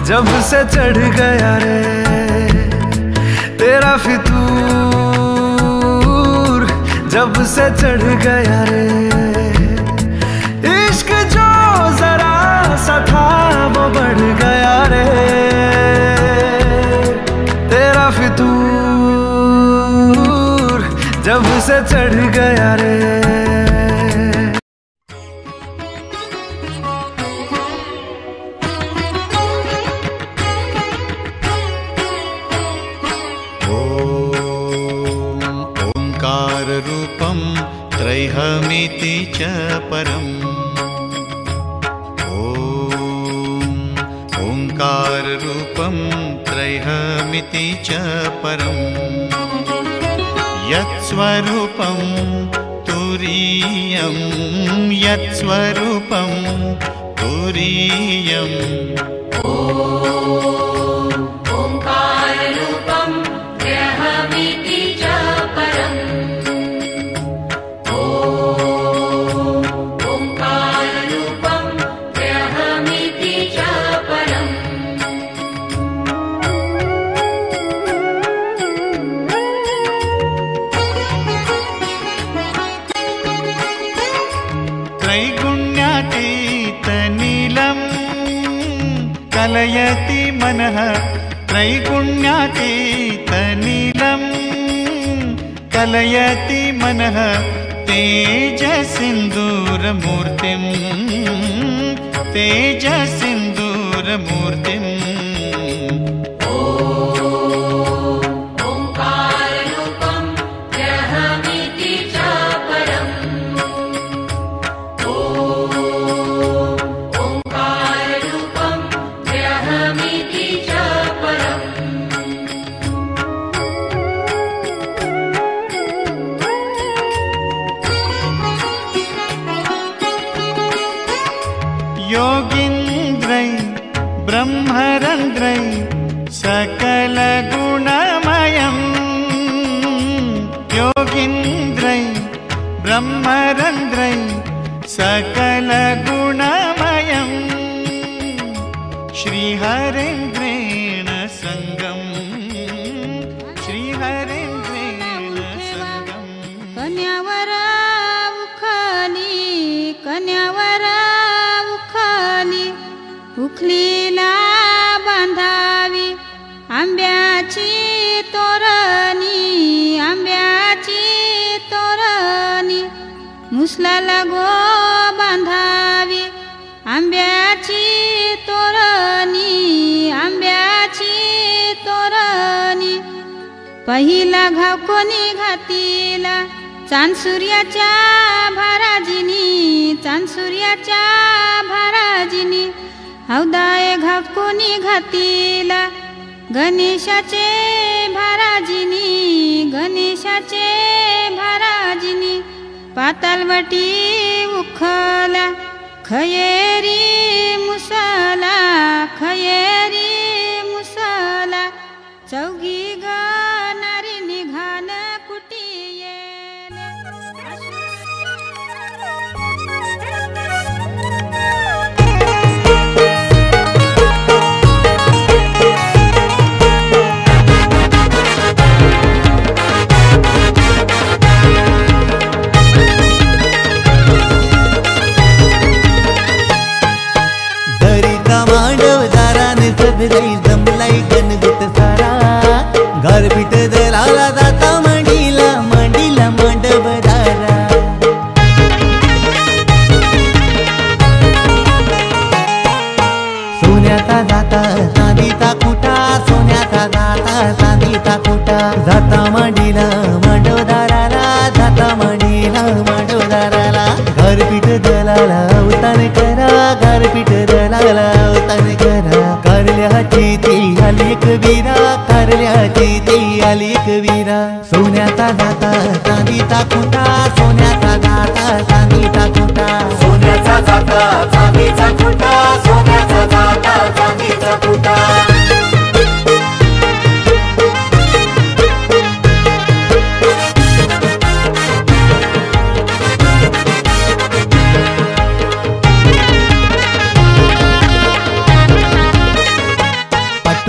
जब से चढ़ गया रे तेरा फितूर, जब से चढ़ गया रे इश्क जो जरा सा था वो बढ़ गया रे तेरा फितूर, जब से चढ़ गया रे। त्रैहमिति च परम्। ओंकार रूपं त्रैहमिति च परम्। यत्स्वरूपं तुरीयं, यत्स्वरूपं तुरीयम्। त्रैगुण्यातीतनीलं कलयति मनः, त्रैगुण्यातीतनीलं कलयति मनः। तेजसिन्दूरमूर्तिं, तेजसिन्दूरमूर्तिम्। योगीन्द्रै ब्रह्मरन्ध्रै सकलगुणमयम्। योगीन्द्रै ब्रह्मरन्ध्रै सकलगुणमयम्। श्रीहरेन्द्रेण सङ्गम्, श्रीहरेन्द्रेण सङ्गम्। कन्यावर उखली, कन्यावर उखलीला बांधावी आंब्याची तोरणी, आंब्याची तोरणी। मुसलाला गो बांधावी आंब्याची तोरणी, आंब्याची तोरणी। पहिला घाव कोणी घातीला चांद सूर्याच्या भाराजिनी, चांद सूर्याच्या भाराजिनी। हौदाय घाव कोणी घातीला गणेशाचे भाराजिनी, गणेशाचे भाराजिनी। पातालवटी उखला खयेरी मुसला, खयेरी मुसला। चौघी गणारी निघाल कुटिये। जमलाई गणगुट सारा घरपीठ दलाला जाता मांडीला, मांडीला मांडव दारा। सोन्याचा जाता चांदीचा कुटा, सोन्याचा जाता चांदीचा कुटा। जाता मांडीला मांडव दाराला, जाता मांडीला मांडव दाराला। घरपीठ दलाला अवतान करा, घरपीठ दलाला अवतान करा। कारल्याची ती आली कबीरा, कारल्याची ती आली कबीरा। सोन्याचा जाता चांदीचा कुटा, सोन्याचा जाता चांदीचा कुटा। सोन्याचा जाता चांदीचा कुटा, सोन्याचा जाता चांदीचा कुटा।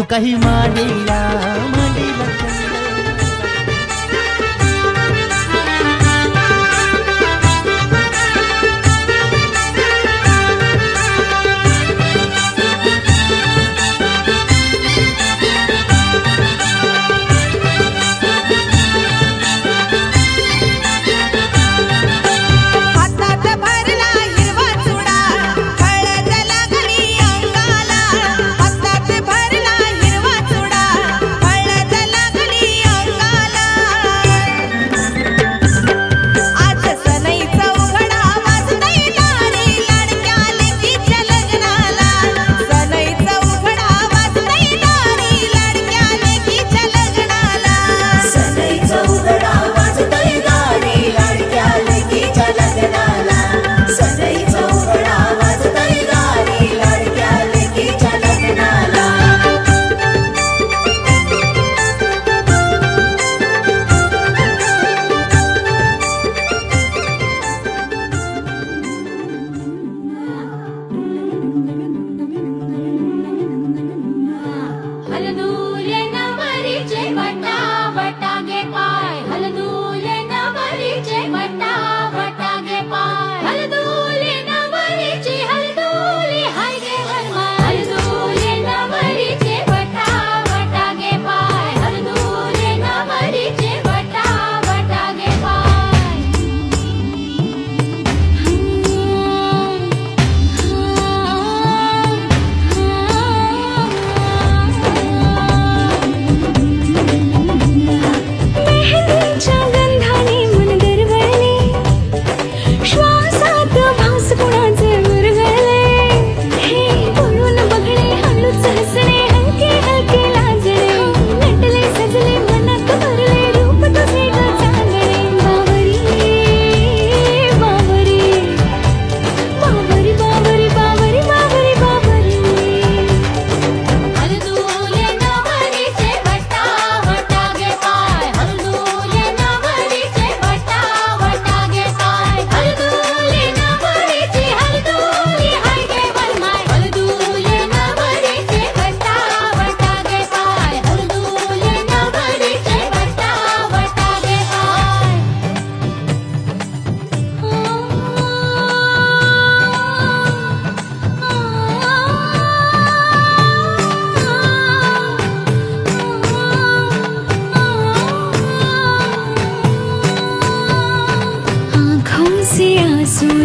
तू काही मांडीला मांडीला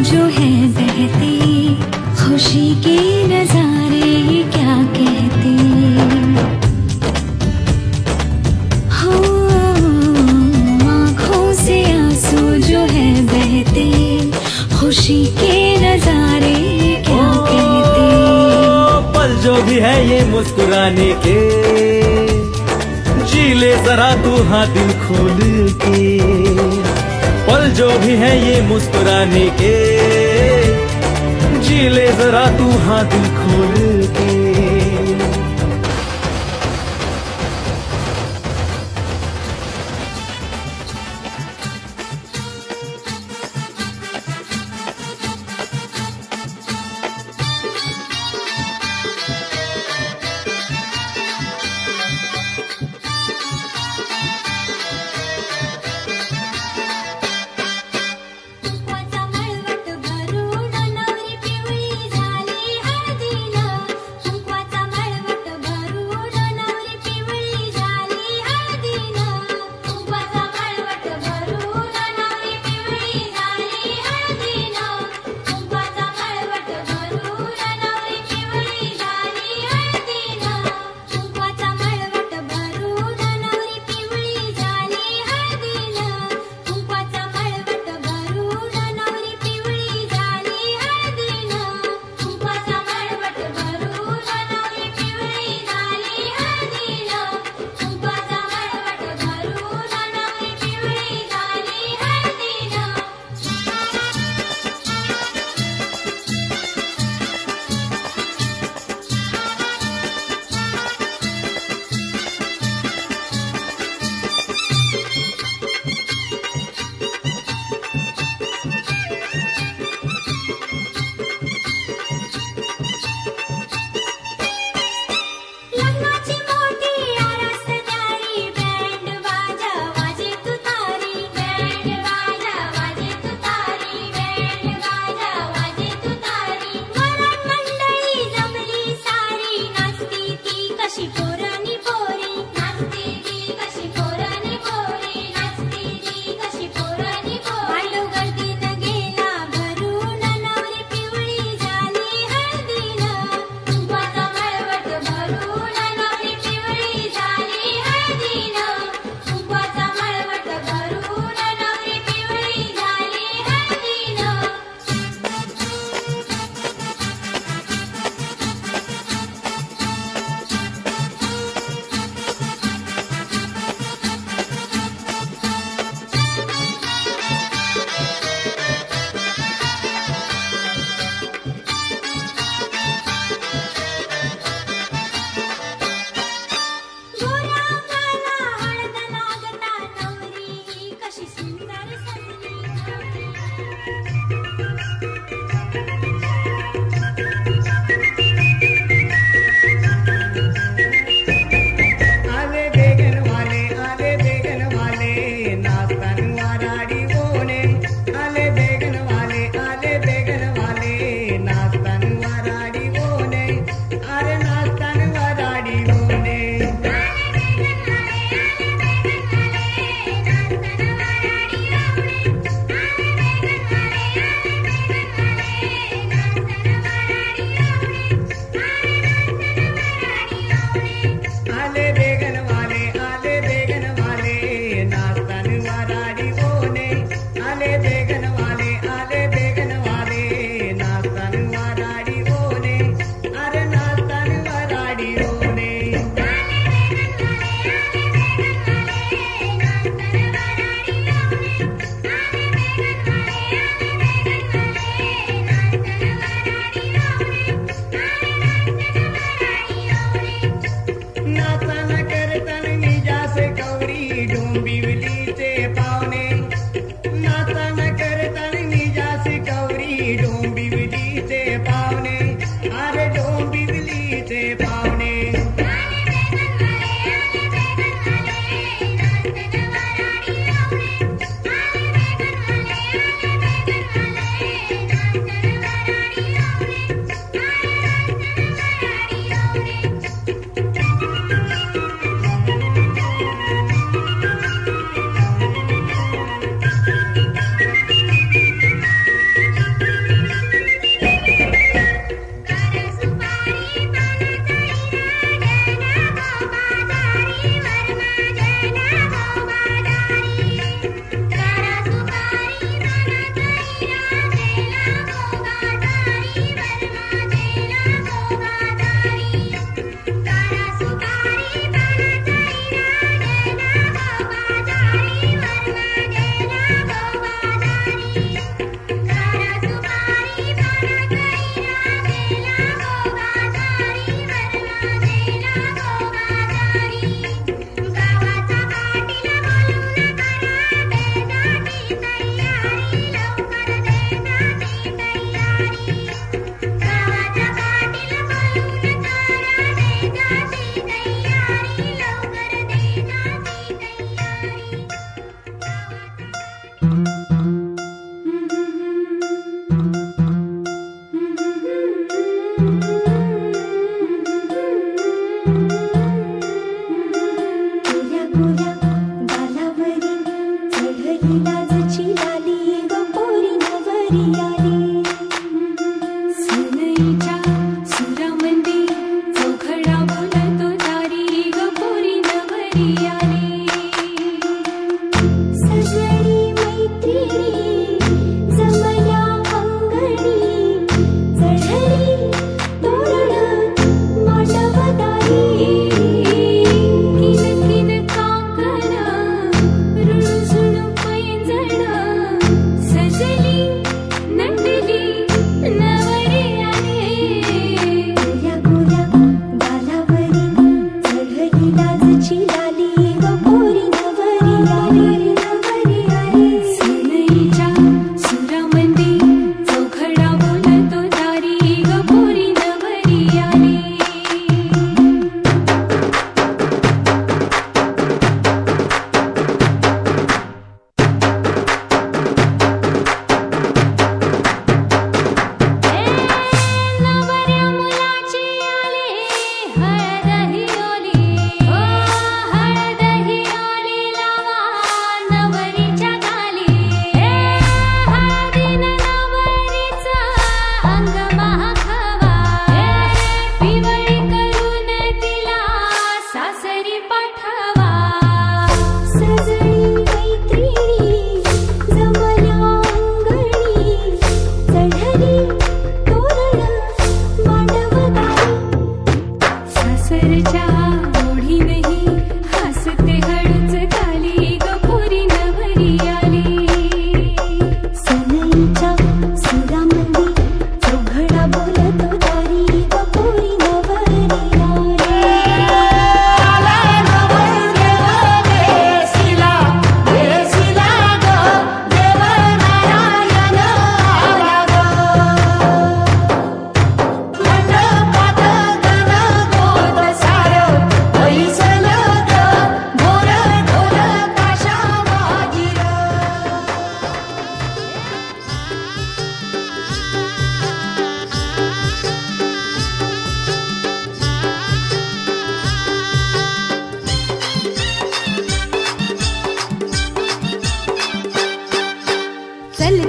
जो है बहते खुशी के नजारे क्या कहते हो, आँखों से आंसू जो है बहते खुशी के नजारे क्या कहते। पल जो भी है ये मुस्कुराने के, जी ले जरा तू हाँ दिल खोल के। पल जो भी है ये मुस्कुराने के, जी ले जरा तू हाँ दिल खोल के। भरून नवरी पिवळी झाली हळदीनं,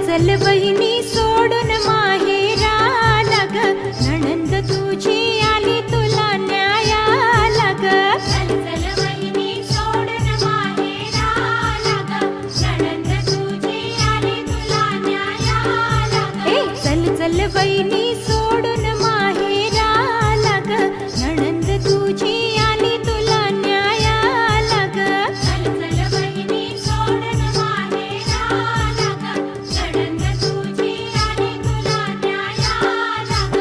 चल बहिणी सोडून माहेराला ग, नणंद तुझी आली तुला न्यायाला ग. चल चल बहिणी सोडून माहेराला ग, नणंद तुझी आली तुला न्यायाला ग. चल चल बहिणी सोडून माहेराला ग, नणंद तुझी आली तुला न्यायाला ग. चल चल बहिणी सोडून माहेराला ग, नणंद तुझी आली तुला न्यायाला ग.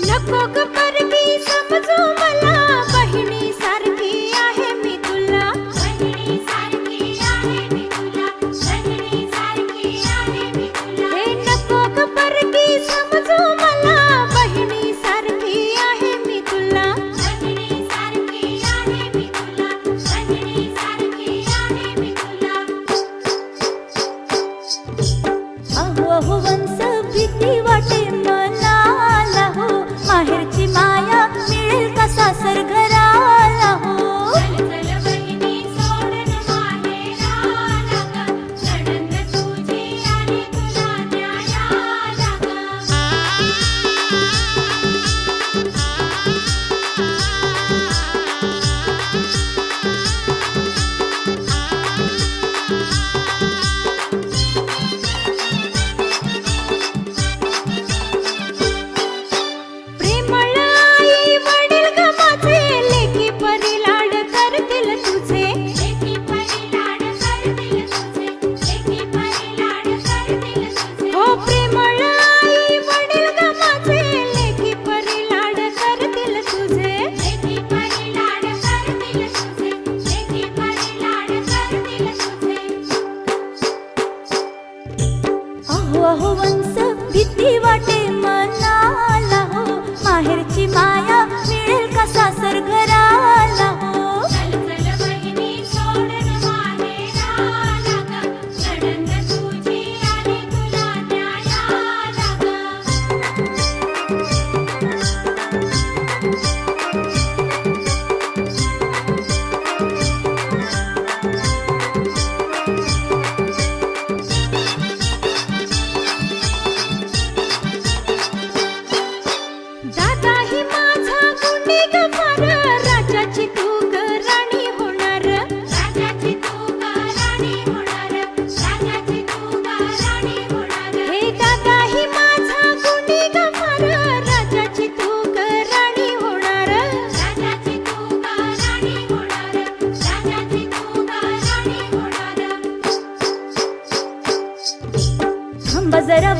नको ग परबी समजू मला, बहिणी सारखी आहे मी तुला. बहिणी सारखी आहे मी तुला, बहिणी सारखी आहे मी तुला. हे नको ग परबी समजू मला, बहिणी सारखी आहे मी तुला. बहिणी सारखी आहे मी तुला, बहिणी सारखी आहे मी तुला. अहो अहो वंस भीती वाटे मनाला हो, माहेरची माया मिळेल का सासर घराला हो. चल चल बहिणी सोडून माहेराला ग, नणंद तुझी आली तुला न्यायाला ग. प्रेमळ आई वडील ग माझे, लेकी परी लाड करतील तुझे. लेकी परी लाड करतील तुझे, लेकी परी लाड करतील तुझे. हो प्रेमळ आई वडील ग माझे, लेकी परी लाड करतील तुझे. लेकी परी लाड करतील तुझे, लेकी परी लाड करतील तुझे. अहो अहो वंस भीती वाटे मनाला हो, माहेरची माया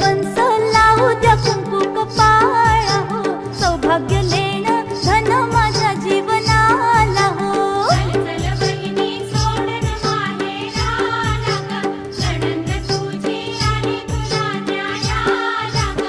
वंश लावू द्या कुंकू कपाळा हो सौभाग्य लेणं धन माझ्या जीवनाला हो चल बहिणी सोडून माहेराला ग नणंद तुझी आली तुला न्यायाला ग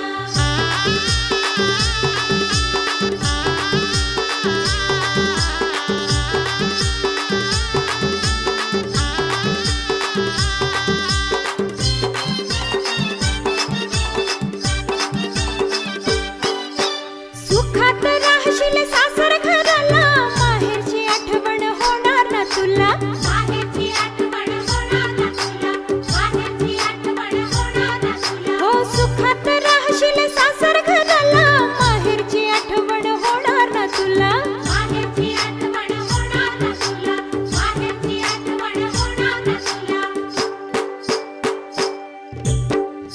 सुखात राहशील सासर घराला माहेरची आठवण होणार ना तुला माहेरची आठवण होणार ना तुला माहेरची आठवण होणार ना तुला हो सुखात राहशील सासर घराला माहेरची आठवण होणार ना तुला माहेरची आठवण होणार ना तुला माहेरची आठवण होणार ना तुला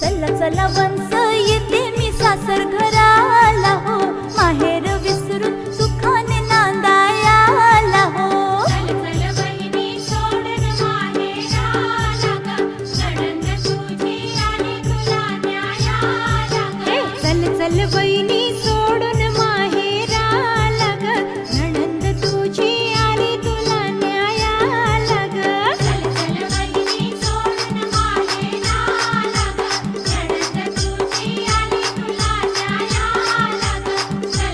चला चला वंश येते मी सासर घराला हो माहेर विसरून सुखाने नांदायाला हो चल बहिणी सोडून माहेराला ग नणंद तुझी आली तुला न्यायाला ग चल बहिणी सोडून माहेराला ग नणंद तुझी आली तुला न्यायाला ग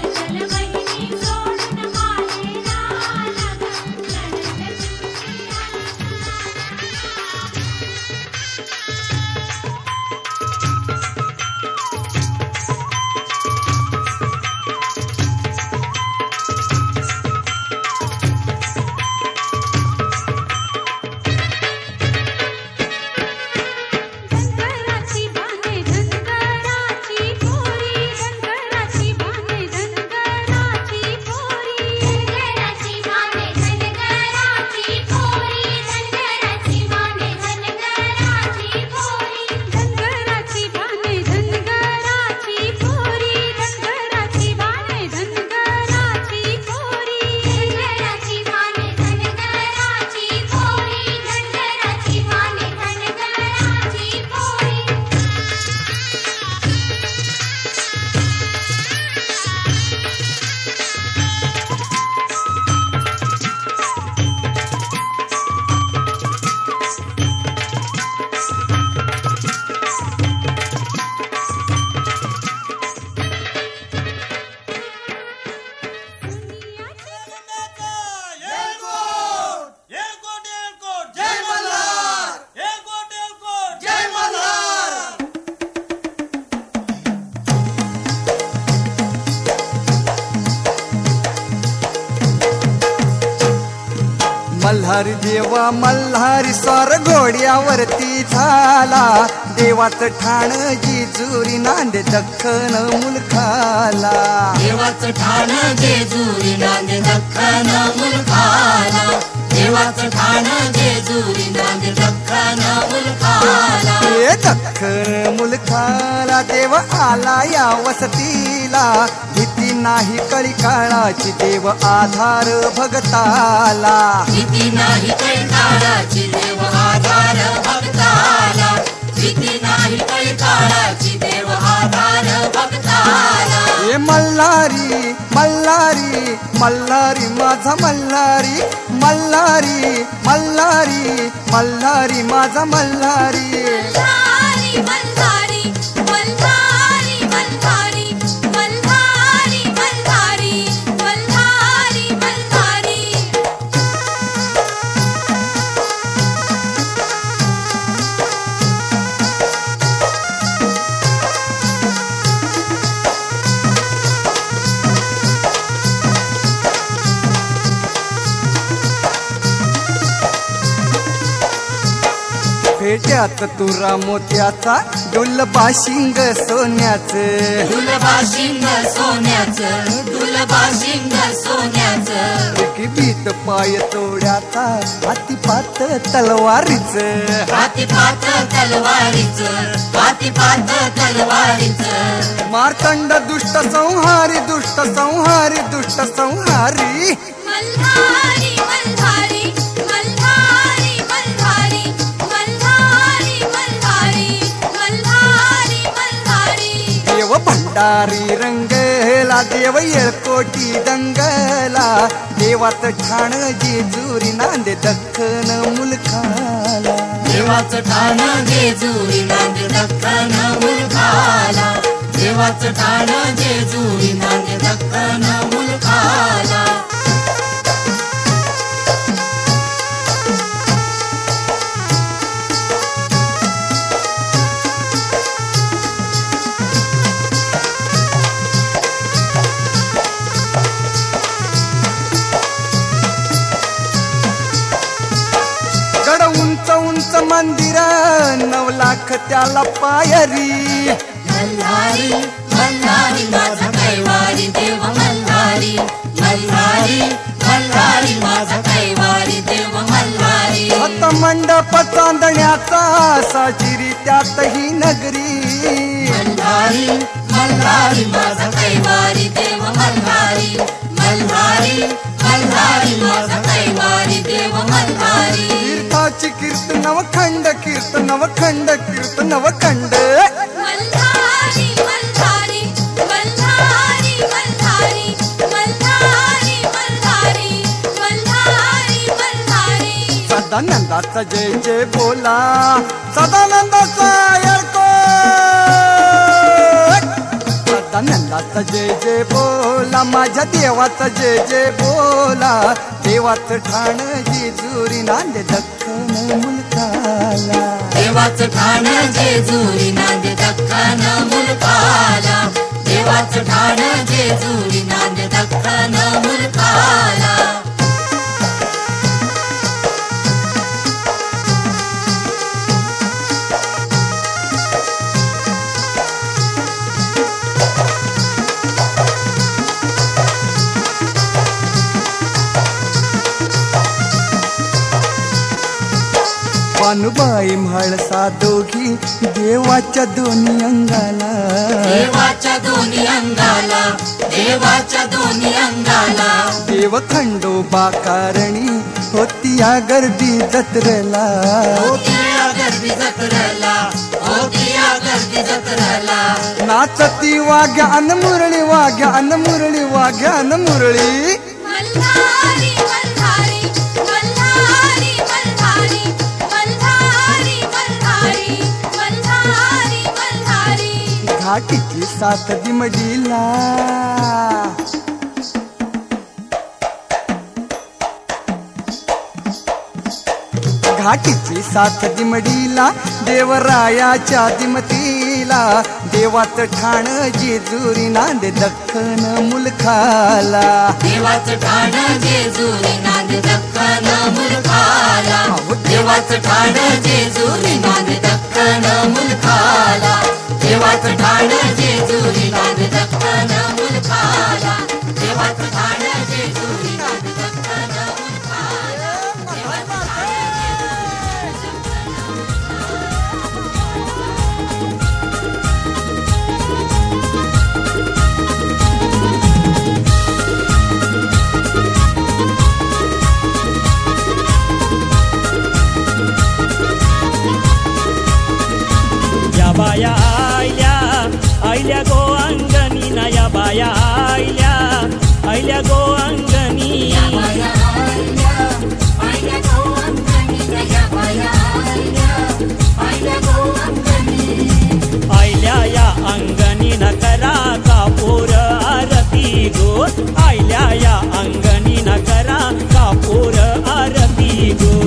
चल बहिणी सोडून माहेराला ग नणंद तुझी आली तुला न्यायाला ग चल बहिणी सोडून माहेराला ग नणंद धनगराची बाने धनगराची पोरी धनगराची बाने धनगराची पोरी धनगराची बाने धनगराची पोरी धनगराची बाने धनगराची पोरी धनगराची बाने धनगराची पोरी धनगराची बाने धनगराची पोरी धनगराची बाने धनगराची पोरी धनगराची बाने धनगराची पोरी मल्हारी देवा मल्हारी स्वार घोड्यावरती झाला देवाचं ठाण जेजुरी नांदे दख्खन मुलखाला देवाचं ठाण जेजुरी नांदे दख्खन मुलखाला देवाचं ठाण जेजुरी नांदे दख्खन मुलखाला हे दख्खन मुलखाला देव आला या वसतीला भीती नाही कळी काळाची देव आधार भगताला भीती नाही कैकाळाची देव आधार भक्ताला भीती नाही कैकाळाची देव आधार भक्ताला हे मल्हारी मल्हारी मल्हारी माझा मल्हारी मल्हारी मल्हारी मल्हारी माझा मल्हारी मल्हारी मल्हारी मल्हारी मल्हारी मल्हारी मल्हारी मल्हारी मल्हारी फेट्यात तुरा मोत्याचा डुलबाशिंग सोन्याचं डुलबाशिंग सोन्याचं डुलबाशिंग सोन्याचं एक बीत पाय तोड्याचा हातीपात तलवारीचं हातीपात तलवारीचं हातीपात तलवारीचं मार्तंड दुष्ट संहारी दुष्ट संहारी दुष्ट संहारी मल्हारी मल्हारी मल्हारी मल्हारी मल्हारी मल्हारी मल्हारी भंडारी रंगला देव येळकोटी दंगला देवात ठाण जेजुरी नांदे दख्खन मुलखाला देवाचं ठाण जेजुरी नांदे दख्खन मुलखाला देवाचं ठाण जेजुरी नांदे दख्खन मुलखाला उंच मंदिर 9 लाख त्याला पायरी मल्हारी मल्हारी माझा कैवारी देव मल्हारी मल्हारी मल्हारी माझा कैवारी देव मल्हारी हत मंडप चांदण्याचा साजिरी त्यातही नगरी मल्हारी मल्हारी माझा कैवारी देव मल्हारी मल्हारी मल्हारी माझा कैवारी देव मल्हारी तीर्थाची कीर्तन नवखंड कीर्तन नवखंड कीर्तन नवखंड मल्हारी मल्हारी मल्हारी मल्हारी मल्हारी मल्हारी मल्हारी मल्हारी सदानंदाचा जय जय बोला सदानंदाचा येळकोट सदानंदाचा जय जय बोला माझ्या देवाचा जय जय बोला देवाचं ठाण जेजुरी नांदे दख्खन मुलखाला देवाचं ठाण जेजुरी नांदे दख्खन मुलखाला देवाचं ठाण जेजुरी नांदे दख्खन मुलखाला पानुबाई म्हाळसा दोघी देवाच्या दोन्ही अंगाला देवाच्या दोन्ही अंगाला देवाच्या दोन्ही अंगाला देव खंडोबा कारणी होती या गर्दी जत्रेला होती या गर्दी जत्रेला होती या गर्दी जत्रेला नाचती वाघ्या अन मुरळी वाघ्या अन मुरळी वाघ्या अन मुरळी मल्हारी मल्हारी मल्हारी मल्हारी मल्हारी मल्हारी मल्हारी मल्हारी घाटीची साथ दिमडीला घाटीची साथ दिमडीला देवरायाच्या दिमतीला देवाचं ठाण जेजुरी नांदे दख्खन मुलखाला देवाचं ठाण जेजुरी नांदे दख्खन मुलखाला देवाचं ठाण जेजुरी नांदे दख्खन मुलखाला देवाचं ठाण जेजुरी नांदे दख्खन मुलखाला देवाचं ठाण जेजुरी नांदे दख्खन मुलखाला देवाचं या बाया आयल्या गो अंगणी ना या बाया आयल्या गो अंगणी आयल्या या अंगणी न करा कापूर आरती गो आयल्या या अंगणी न करा कापूर आरती गो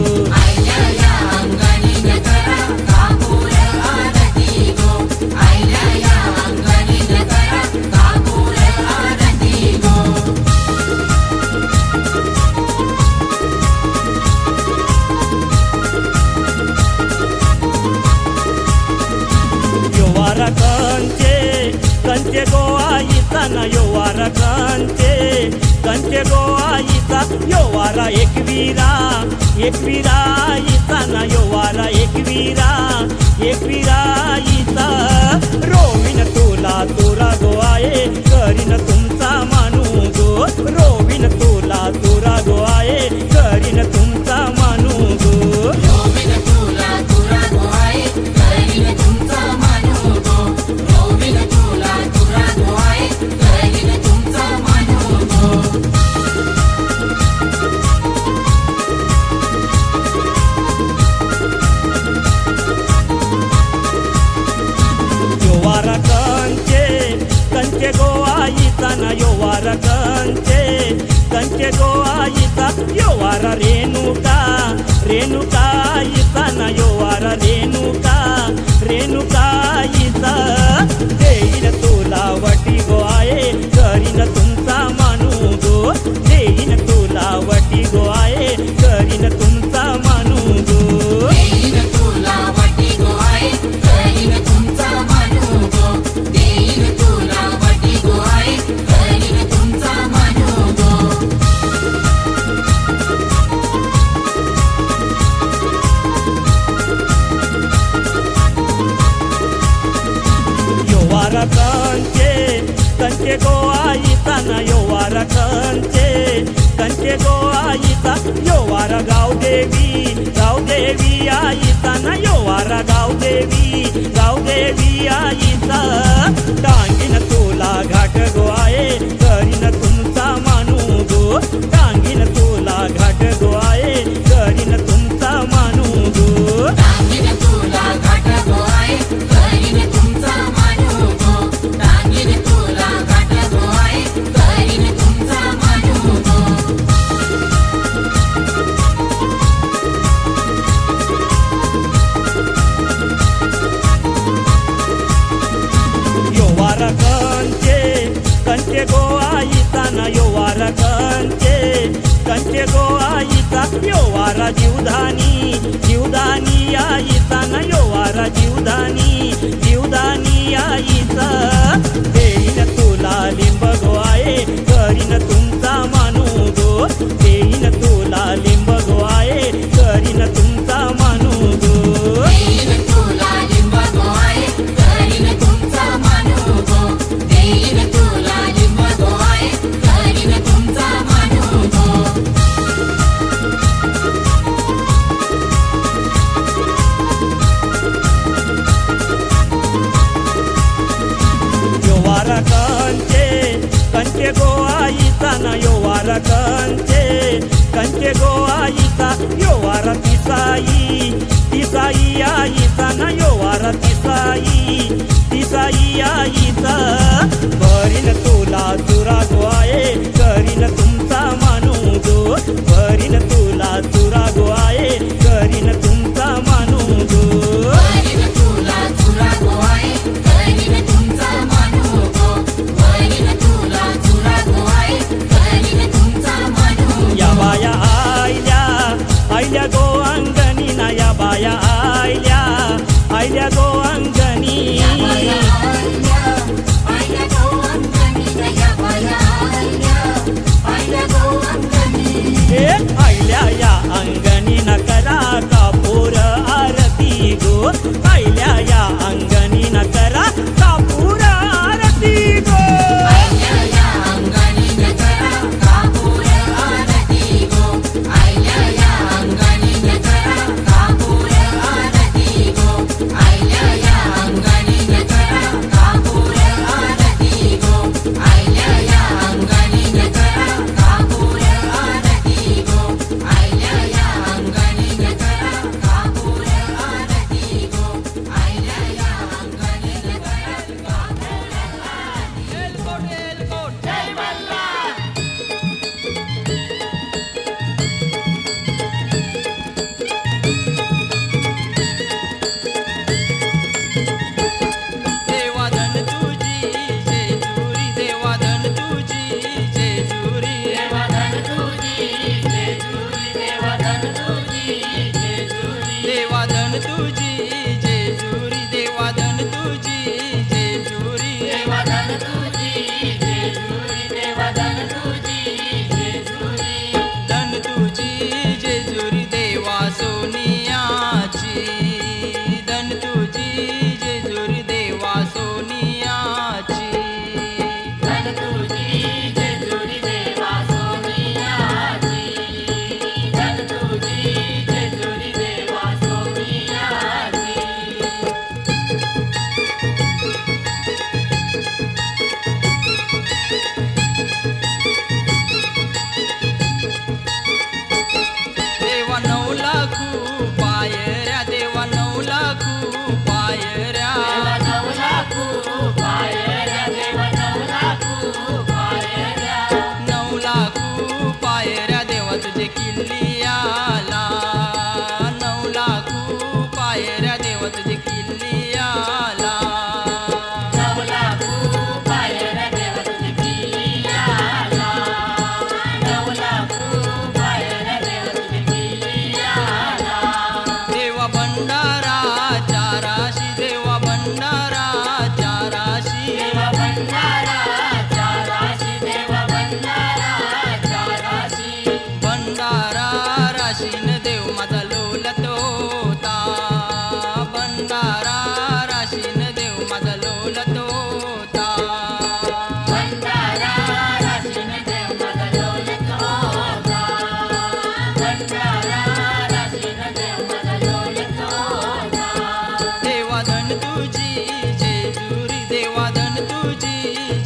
कंचे गोवाईचा न योवारा कंचे गोवाईचा योवारा एकवीरा इचा न योवारा एकवीरा इचा रोविन तुला तुरा गोआये करीन तुमचा मानू गो रोविन तुला तुरा गोआये करीन तुमचा मानू गो रोविन तुला तुरा गोआये करीन तुमचा मानू गो रोविन तुला तुरा कंचे गो आईचा यो वारा रेणुका रेणुका आईचा ना यो वारा रेणुका रेणुका आईचा देईन तुला वटी गो आहे करीन तुमचा मानू गो देईन तुला वटी गो आहे करीन तुमचा मानू गो देईन तुला वटी गो आहे करीन तुमचा मानू गो देईन तुला वटी गो आहे करीन तुमचा मानू गो यो वारा कंचे गो आईचा ना यो वारा कंचे गो आईचा यो वारा गावदेवी आईचा ना यो वारा गावदेवी आईचा टांगीन तुला घाट गो आहे करीन तुमचा मानू गो टांगीन तुला घाट गो आहे करीन तुमचा मानू गो टांगीन तुला घाट गो आहे करीन तुमचा मानू गो टांगीन तुला घाट गो आहे करीन तुमचा मानू गो यो वारा कंचे गो आईचा ना यो वारा कंचे गो आईचा यो वारा जीवदानी आईचा ना यो वारा जीवदानी आईचा देईन तुला लिंब गो आहे करीन तुमचा मानू गो देईन तुला लिंब गो आहे करीन तुमचा मानू गो देईन तुला लिंब गो आहे करीन तुमचा मानू गो देईन तुला लिंब गो आहे करीन तुमचा मानू गो यो वारा कंचे गो आईचा ना यो वारा कंचे गो आईचा यो वारा तिसाई आईचा ना यो वारा तिसाई आईचा करीन तुला चुरा गो आहे करीन तुमचा मानू गो करीन तुला चुरा गो आहे करीन तुमचा मानू गो करीन तुला चुरा गो आहे करीन तुमचा मानू गो करीन तुला चुरा गो आहे करीन तुमचा मानू गो या बाया आयल्या गो अंगणी ना या बाया आयल्या गो अंगणी आयल्या या अंगणी न करा कापूर आरती गो आयल्या या अंगणी न करा कापूर आरती गो गो लाखू पायऱ्या देवा तुझे किल्ली आला 9 लाखू पायऱ्या देवा तुझे किल्ली आला 9 लाखू पायऱ्या देवा तुझे किल्ली आला 9 लाखू पायऱ्या देवा तुझे किल्ली आला देवा भंडारा चाराशी देवा भंडारा चाराशी देवा भंडारा चाराशी देवा भंडारा चाराशी भंडारा राशीन देव माझा लोलत होता भंडारा राशीन देव माझा लोलत होता भंडारा राशीन देव माझा लोलत होता भंडारा राशीन देव माझा लोलत होता देवा धन तुझी जेजुरी देवा धन तुझी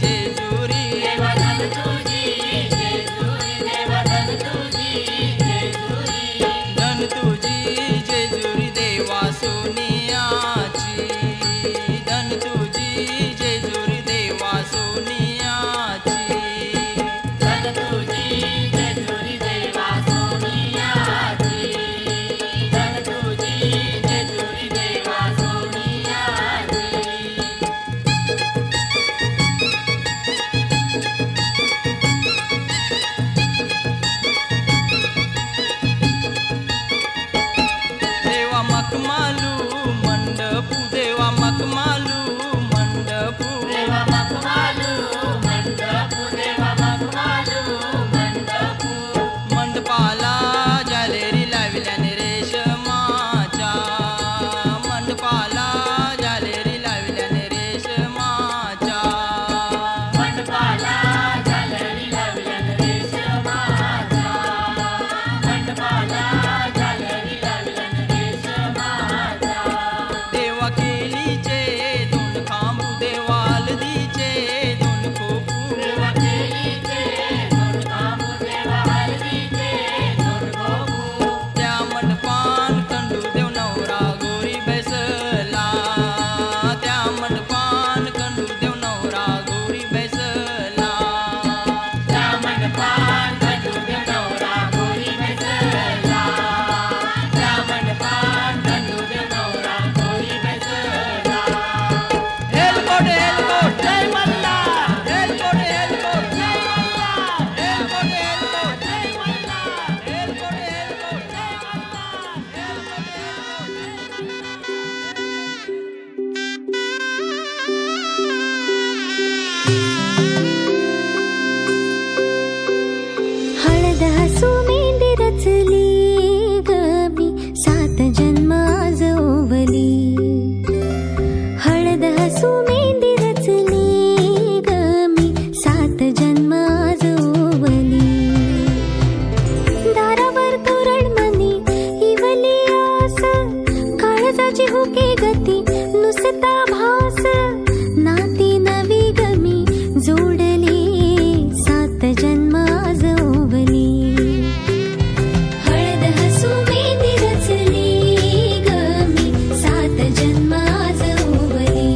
जेजुरी देवा धन तुझी जेजुरी देवा धन तुझी जेजुरी धन तुझी जेजुरी देवा सोनियाची धन तुझी जेजुरी देवा सोनियाची धन तुझी जेजुरी देवा सोनियाची धन तुझी जेजुरी देवा सोनियाची देवा मखमालू मंडपू देवा मखमालू मंडपू देवा मखमालू मंडपू देवा मखमालू मंडपू मंडपाला जालेरी लाविल्याने रेशमाच्या मंडपाला जालेरी लाविल्याने रेशमाच्या मंडपाला झालरी लावल्यान रेशमाचा मंडपाला झालरी लावल्यान रेशमाचा देवा केलीचे 2 खांबू देवा हलदीचे 2 खोपू देवा केलीचे 2 खांबू देवा हलदीचे 2 खोपू त्या मंडपान कंडू देव नवरा गोरी बैसला त्या मंडपान कंडू देव नवरा गोरी बैसला त्या मंडपान कंडू देव नवरा गोरी बैसला त्या मंडपान कंडू देव नवरा गोरी बैसला एलकोट एलकोट जय मल्हार एलकोट एलकोट जय मल्हार एलकोट एलकोट जय मल्हार एलकोट एलकोट जय हळद हसू मेंढी रचली गमी 7 जन्म आज ओवली हळद हसू मेंढी रचली गमी 7 जन्म आज ओवली दारावर तोरणमणी इवली आस काळजाची हुके गती नुसता भास नाती नवी गमी जोडली 7 जन्म आज ओवली हळद हसू मेंढी रचली गमी 7 जन्म आज ओवली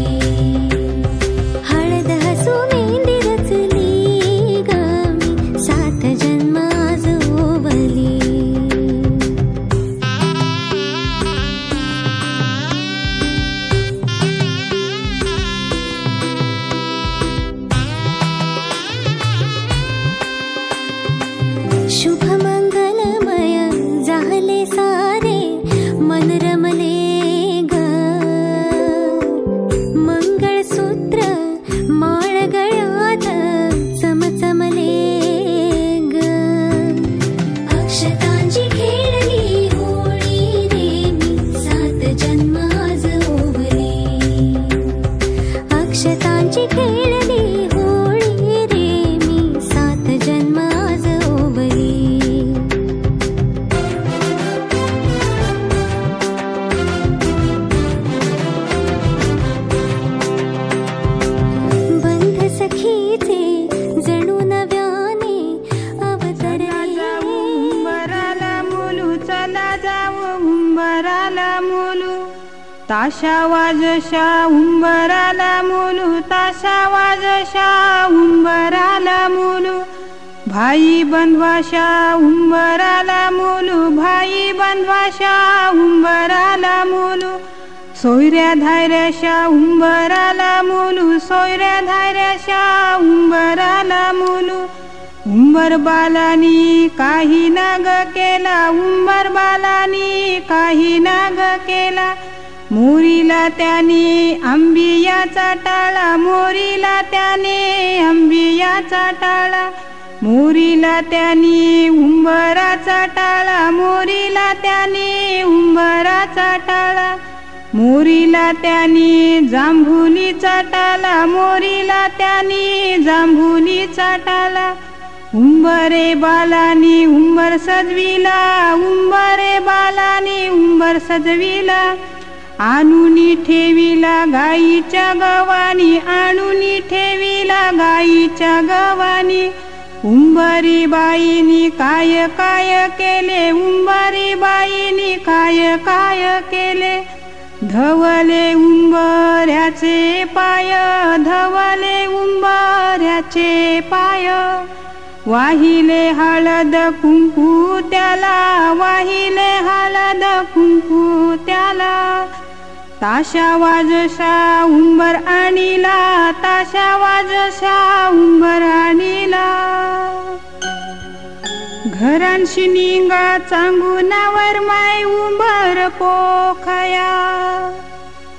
हळद हसू मेंढी रचली गमी 7 जन्म आज ओवली शुभ मंगलमय झाले सारे मन रमले ग मंगळसूत्र माळ गळ्यात चमचमले ग अक्षतांची खेळली होळी रे मी 7 जन्म आज ओवली अक्षतांची खेळली होळी रे मी 7 जन्म आज ओवली बंध सखीचे जणू नव्याने अवतरले उंबराला मुलू चला जाऊ उंबराला मुलू ताशा वाजशा उंबराला मुलू ताशा वाजशा उंबराला मुलू भाई बंधवाशा उंबराला मुलू भाई बंधवाशा उंबराला मुलू सोयऱ्या धायऱ्याशा उंबराला मुलू सोयऱ्या धायऱ्याशा उंबराला मुलू उंबर बालानी काही नाग केला उंबर बालानी काही नाग केला मोरीला त्याने आंबियाचा टाळा मोरीला त्याने आंबियाचा टाळा मोरीला त्याने उंबराचा टाळा मोरीला त्याने उंबराचा टाळा मोरीला त्याने जांभुलीचा टाळा मोरीला त्याने जांभुलीचा टाळा उंबरे बालानी उंबर सजविला उंबरे बालानी उंबर सजविला आणूनी ठेविला गाईच्या गवानी आणूनी ठेविला गाईच्या गवानी उंबरी बाईनी काय काय केले उंबरी बाईनी काय काय केले धवले उंबऱ्याचे पाय धवले उंबऱ्याचे पाय वाहिले हळद कुंकू त्याला वाहिले हळद कुंकू त्याला ताशा वाजशा उंबर आणीला ताशा वाजशा उंबर आणीला घरांशी निंगा चांगुनावर माय उंबर पोखया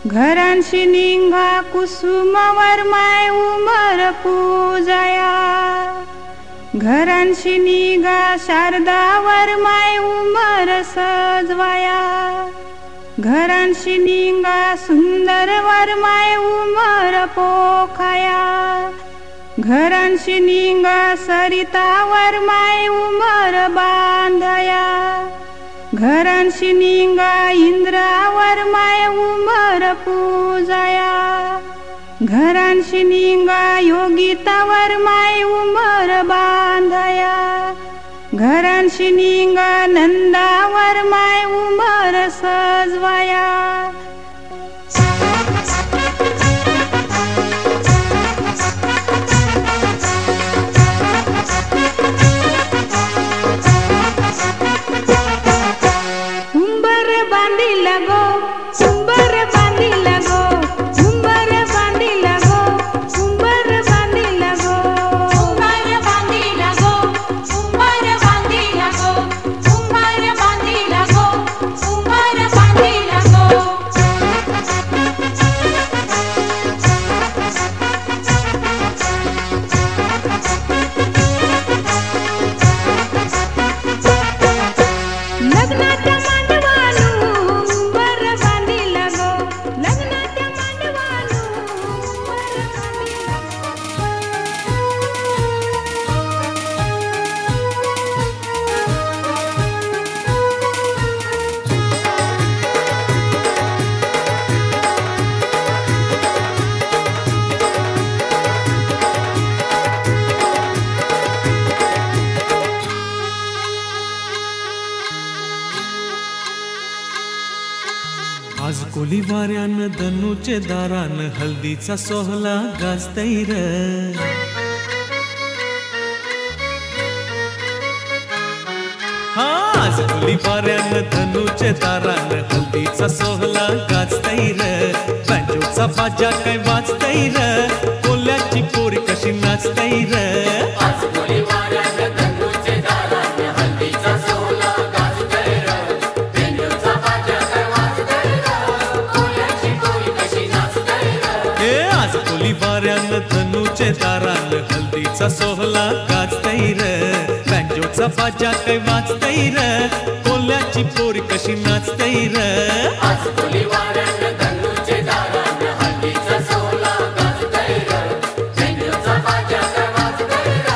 घरांशी निंगा कुसुमावर माय उंबर पूजया घरांशी निगा शारदावर माय उंबर सजवाया घरांशी निंगा सुंदरवर माय उंबर पोखया घरांशी निंगा सरितावर माय उंबर बांधया घरांशी निंगा इंद्रावर माय उंबर पूजया घरांशी निंगा योगितावर माय उंबर बांधया घरांशी निंगा नंदावर माय उंबर सजवाया उंबर बांधिला गो उंबर बांधिला गो उंबर बांधिला गो उंबर बांधिला गो उंबर बांधिला गो उंबर बांधिला गो उंबर बांधिला गो उंबर बांधिला गो लग्नाच्या मांडवानू उंबर बांधिला गो लग्नाच्या मांडवानू उंबर बांधिला आज कोली वाऱ्यान धनुचे दारान हल्दीचा सोहला गाजतैर आज कोली वाऱ्यान धनुचे दारान हल्दीचा सोहला गाजतैर बँजोचा बाजा काय वाजतैर कोल्याची पोरी कशी नाचतैर आज कोली वाऱ्यान धनुचे दारान हल्दीचा सोहळा गाजतैर बेंजूचा बाजा काय वाजतैर कोल्याची पोरी कशी नाचतैर हे आज कोली वाऱ्यान धनुचे दारान हल्दीचा सोहला गाजतैर बँजोचा बाजा काय वाजतैर कोल्याची पोरी कशी नाचतैर आज कोली वाऱ्यान धनुचे दारान हल्दीचा सोहळा गाजतैर बेंजूचा बाजा काय वाजतैर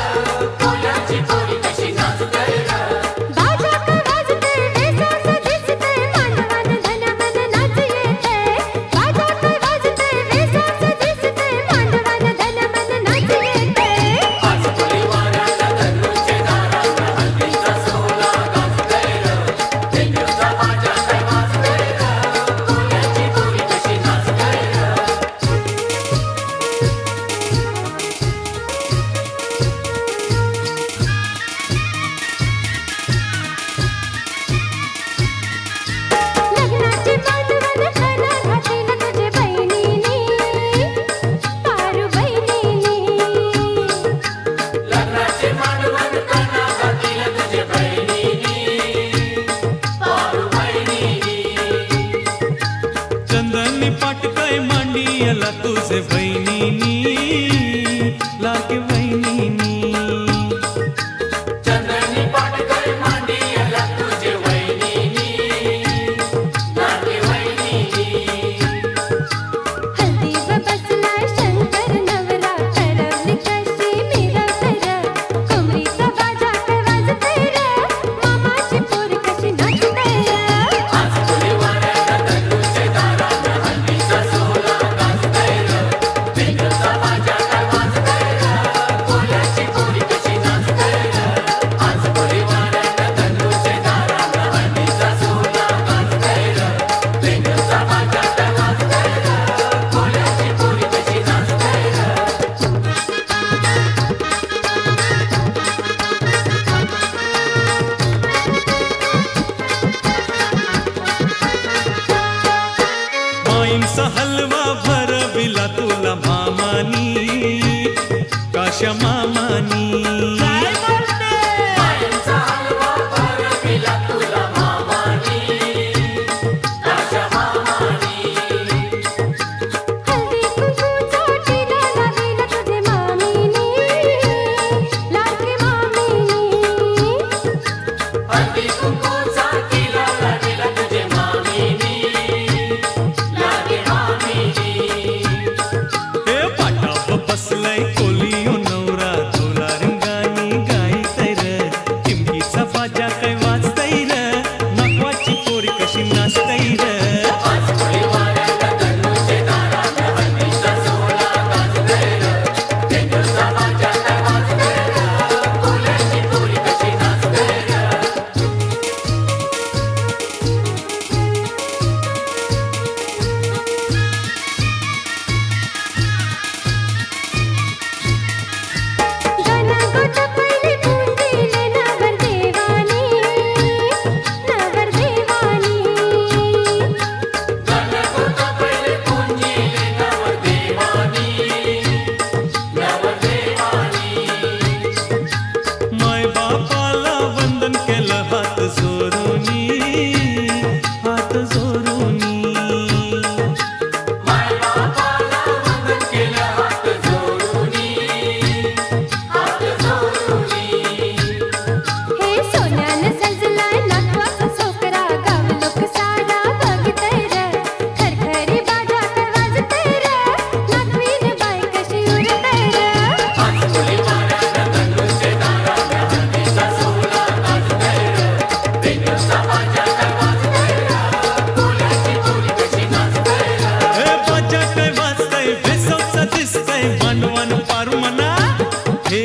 कोल्याची पोरी कशी नाचतैर बाजा काय वाजते वेसाचं दिसते मानवान धनमन नाच येते बाजा काय वाजते वेसाचं दिसते मानवान धनमन नाच येते आज कोली वाऱ्यान धनुचे दारान हल्दीचा सोहळा गाजतैर बेंजूचा बाजा काय वाजतैर कोल्याची पोरी आला तुझे बहिणीनी लागे बहिणीनी चंद्रनी पाटकर मांडी आला तुझे वहिनीनी लागे वहिनीनी हल्दी व बसलाय शंकर नवरा करवली कशी मिरवतर कमरीचा बाजा काय वाजतय मामाची पोर कशी नाचतय आज फुले वाऱ्याला तनुचे दारात हल्दीचा सोहळा गाजतय बेंगचा बाजा काय वाजतय कोल्याची पोरी कशी नाचतय आज फुले वाऱ्याला तनुचे दारात हल्दीचा सोहळा गाजतय बेंगचा बाजा काय वाजतय कोल्याची पोरी कशी नाचतय माईंचा हलवा भरविला तुला मामानी काशा मामानी माईंचा हलवा भरविला तुला मामानी काशा मामानी हल्दी कुंकूचा टिला लावीला तुझे मामीनी लागे मामीनी हल्दी कुंकूचा तिला लागेला तुझे मामीनी लागे मामीनी हे पाटाव बसलाय कोलियो नवरा तुला रंगानी गायतय र टिमकीचा बाजा काय वाजतय र नकवाची पोरी कशी नाचतय र आज फुले वाऱ्याला तनुचे दारात हल्दीचा सोहळा गाजतय बेंगचा बाजा काय वाजतय कोल्याची पोरी कशी नाचतय गाना गोट पहिले पुंदिले नवर देवानी गाना गोट पहिले पुंजिले नवरदेवानी माय बापाला वंदन केलं हात जोरूनी हात जोरूनी माय बापाला वंदन केलं हात जोडूनी हे सोन्यानं सजलाय नातवाचा सोकरा गाव लोक सारा बघतय र खरखरी बाजा काय वाजतय र नातवीन बाई कशी उरतय र आज फुले वाऱ्याला तनुचे दारात हल्दीचा सोहळा गाजतय बेंगचा बाजा काय वाजतय कोल्याची पोरी कशी नाचतय हे बाजा काय वाजतय बेसवचा दिसतय मांडवान पारू मना हे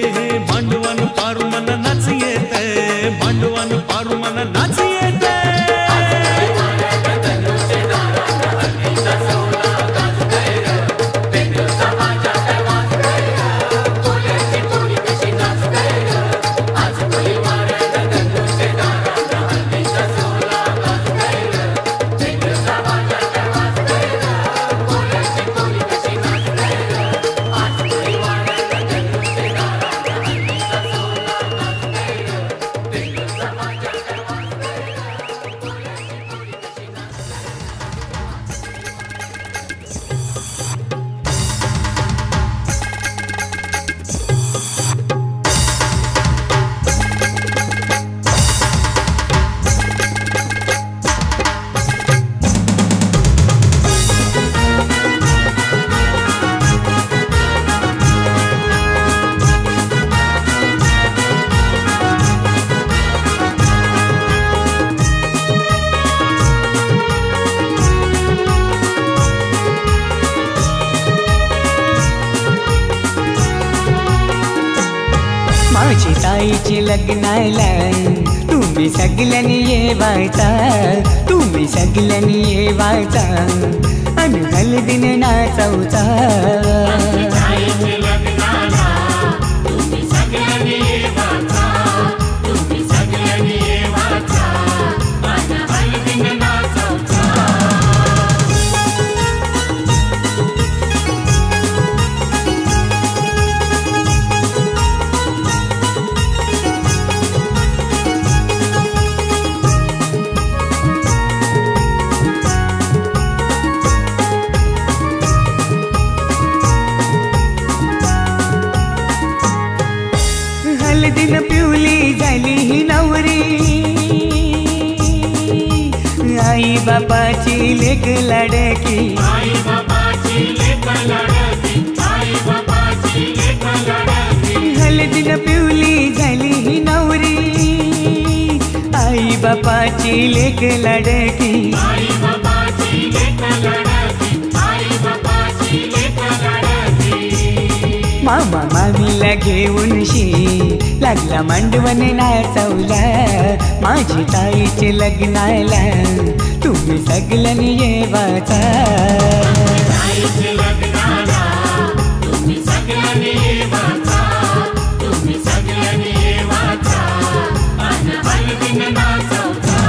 मांडवान पारू मना नाच येतय मांडवान पारू मना नाच येतय तनुचे दारात हल्दीचा सोहळा गाजतय बेंगचा बाजा काय वाजतय कोल्याची पोरी कशी नाचतय आज फुले वाऱ्याला तनुचे दारात हल्दीचा सोहळा गाजतय बेंगचा बाजा काय वाजतय कोल्याची पोरी कशी नाचतय आज फुले वाऱ्याला तनुचे दारात हल्दीचा सोहळा गाजतय बेंगचा बाजा काय वाजतय कोल्याची पोरी कशी नाचतय माझी ताईची लग्नाला तुम्ही सगळ्यांनी येवायचा तुम्ही सगळ्यांनी येवायचा अन हलदीन नाचवचा ताईचे लग्नाला तुम्ही सगळ्यांनी येवाचा तुम्ही सगळ्यांनी येवाचा आणि हळदीने नाचवचा बापाची लेक लाडकी आई बाबाची लेक लाडकी आई बाबाची लेक लाडकी हळदीन पिवली झाली ही नवरी आई बापाची लेक लाडकी आई बाबाची लेक लाडकी आई बाबाची लेक लाडकी मामा मामीला घेऊन शी लागला मांडवण नाचवला माझी ताईचे लग्नाला तुम्ही सगळ्यांनी येवाचा ताईचे लग्नाला तुम्ही सगळ्यांनी येवाचा तुम्ही सगळ्यांनी येवाचा आणि हळदीन नाचवचा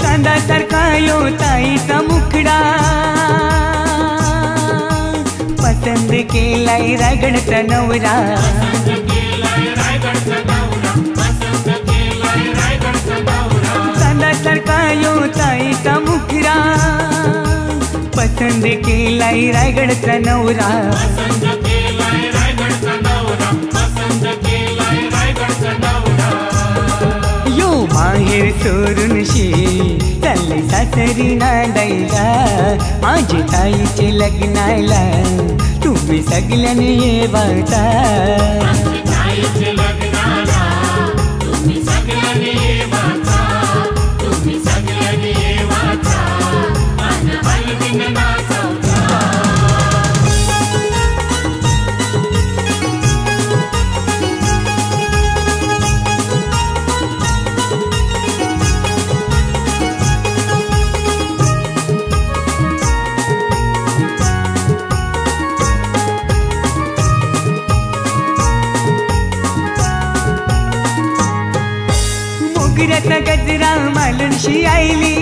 चांदासारखा यो ताईचा मुखडा पसंत केलाय रायगडचा नवरा चांदासारखा यो ताईचा मुखडा पसंत केलाय रायगडचा नवरा यो माहेर सोडून शी चालले सासरी नांदायला माझी ताईचे लग्नाला तुम्ही सगळ्यांनी येवाचा ताईचे लग्नाला तुम्ही सगळ्यांनी येवाचा तुम्ही सगळ्यांनी येवाचा आणि हळदीन नाचवचा मोगऱ्याचा गजरा मालूनशी आईली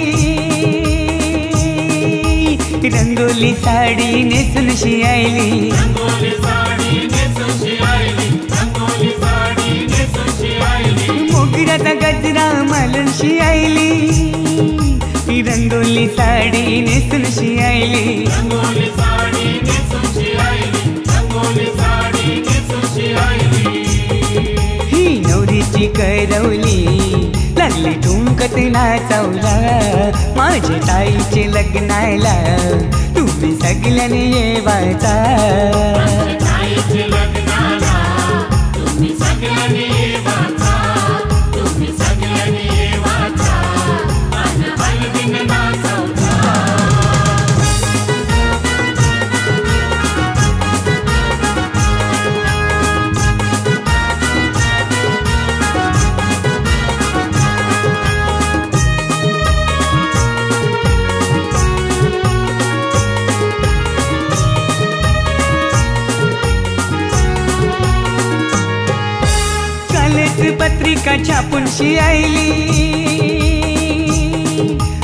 रंगोली साडी नेसूनशी आईली रंगोली साडी नेसूनशी आईली रंगोली साडी नेसूनशी आईली मोगऱ्याचा गजरा मालूनशी आईली रंगोली साडी नेसूनशी आईली रंगोली साडी नेसूनशी आईली रंगोली साडी नेसूनशी आईली ही नवरीची करवली लागली ठुमकत नाचवला माझ्या ताईचे लग्नाला तुम्ही सगळ्यांनी येवाचा ताईचे लग्नाला तुम्ही सगळ्यांनी येवाचा तुम्ही सगळ्यांनी येवाचा आणि हळदीन नाचवचा पत्रिका छापून शी आईली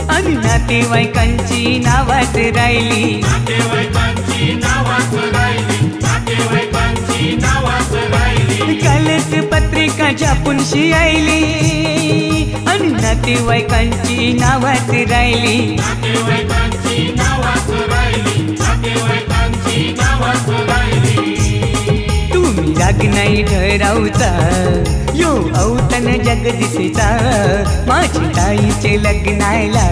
आणि नातेवाईकांची नावात राहिली नातेवाईकांची नावात राहिली नातेवाईकांची नावात राहिली कालच पत्रिका छापून शी आईली आणि नातेवाईकांची नावात राहिली नातेवाईकांची नावात राहिली नातेवाईकांची नावात राहिली तुम्ही राग नाही ठरावचा यो औतण जगदीशचा माझी ताईचे लग्नाला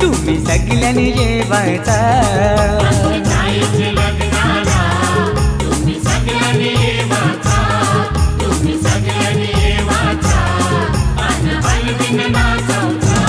तुम्ही सगळ्यांनी येवाचा ताईचे लग्नाला तुम्ही सगळ्यांनी येवाचा तुम्ही सगळ्यांनी येवाचा आणि हळदीन नाचवचा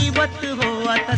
दैवत हो आता